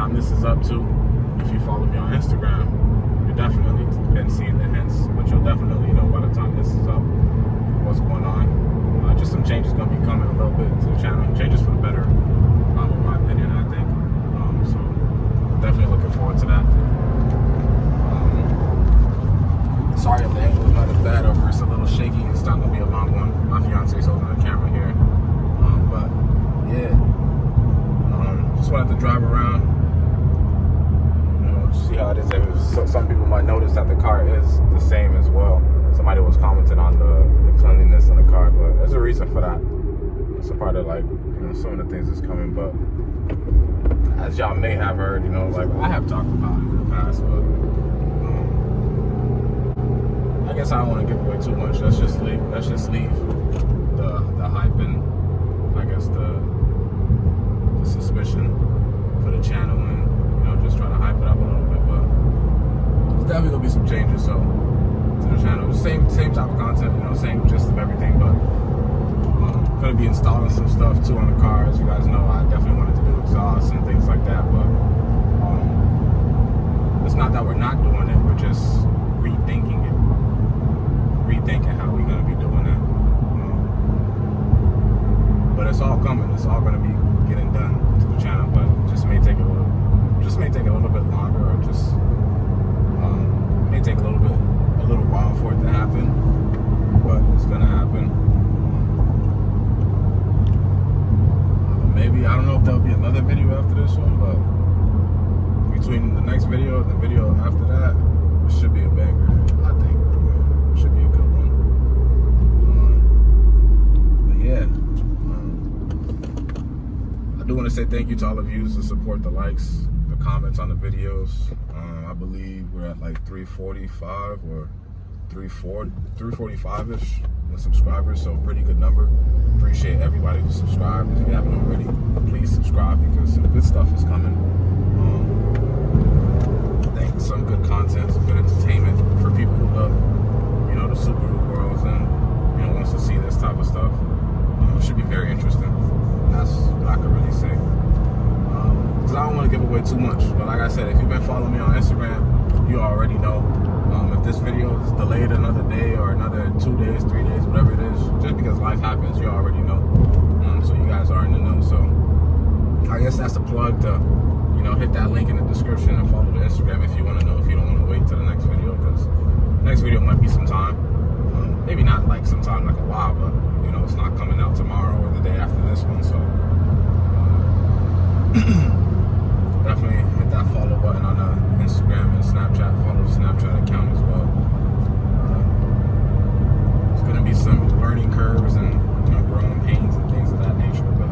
time this is up to, if you follow me on Instagram, you've definitely been seeing the hints, but you'll definitely know by the time this is up what's going on. Just some changes gonna be coming a little bit to the channel. Changes for the better, in my opinion, I think. So definitely looking forward to that. Sorry if the angle is not as bad, or if it's a little shaky. It's not gonna be a long one. My fiance's holding the camera here. But yeah, just wanted to drive around, see how it is. So some people might notice that the car is the same as well. Somebody was commenting on the cleanliness in the car, but there's a reason for that. It's a part of some of the things that's coming. But as y'all may have heard, I have talked about it in the past, but I guess I don't want to give away too much. Let's just leave the hype and I guess the suspicion for the channel, and just try to hype it up a little bit. But there's definitely gonna be some changes to the channel. Same type of content, same gist of everything, but gonna be installing some stuff too on the car. As you guys know, I definitely wanted to do exhaust and things like that, but it's not that we're not doing it, we're just rethinking how we're gonna be doing that. But it's all coming. It's all gonna be getting done to the channel, but it just may take a little bit longer, or just may take a little while for it to happen. But it's gonna happen. Maybe, I don't know if there'll be another video after this one, but between the next video and the video after that, it should be a banger, I think. It should be a good one. But yeah, I do want to say thank you to all of you who support the likes, the comments on the videos. I believe we're at like 345 or 345-ish with subscribers, so pretty good number. Appreciate everybody who subscribed. If you haven't already, please subscribe, because some good stuff is coming. I think some good content, some good entertainment for people who love, the Subaru worlds and, wants to see this type of stuff. It should be very interesting. That's what I could really say. Because I don't want to give away too much, but like I said, if you've been following me on Instagram, you already know. If this video is delayed another day or another 2 days, 3 days, whatever it is, just because life happens, you already know. So you guys are in the know. So I guess that's the plug to, hit that link in the description and follow the Instagram if you want to know, if you don't want to wait till the next video, because next video might be some time. Maybe not like sometime, like a while, but it's not coming out tomorrow or the day after this one. So definitely hit that follow button on the Instagram and Snapchat. Follow the Snapchat account as well. There's going to be some learning curves and growing pains and things of that nature, but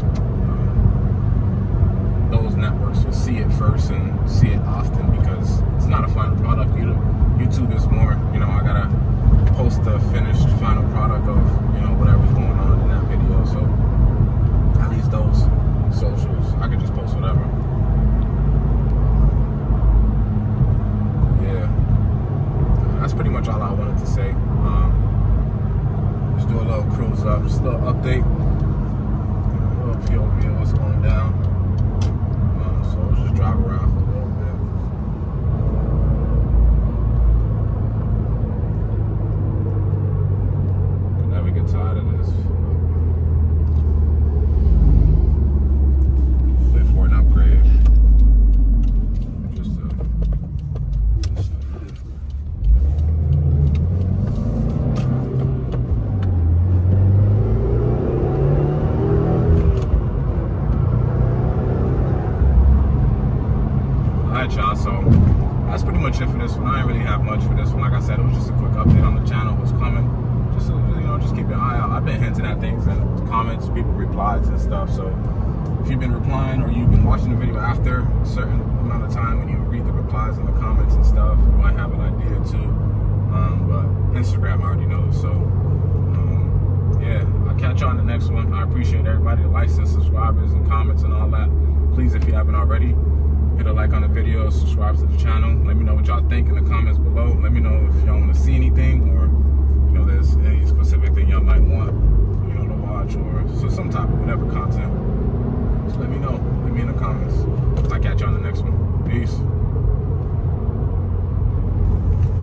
those networks will see it first and see it often, because it's not a final product. YouTube is more, I gotta post the finished final product of whatever's going on in that video. So at least those socials, I can just post whatever. That's pretty much all I wanted to say. Just do a little cruise up, just a little update, a little POV of what's going down. So we'll just drive around for a little bit. Can never get tired of this. Wait for an upgrade. Y'all, so that's pretty much it for this one. I didn't really have much for this one. Like I said, it was just a quick update on the channel, what's coming. Just just keep an eye out. I've been hinting at things in comments, people replied and stuff. So if you've been replying, or you've been watching the video after a certain amount of time, when you read the replies in the comments and stuff, you might have an idea too. But Instagram already knows. So yeah, I'll catch you on the next one. I appreciate everybody, the likes and subscribers and comments and all that. Please, if you haven't already, hit a like on the video, subscribe to the channel. Let me know what y'all think in the comments below. Let me know if y'all want to see anything, or there's any specific thing y'all might want to watch, or so some type of whatever content.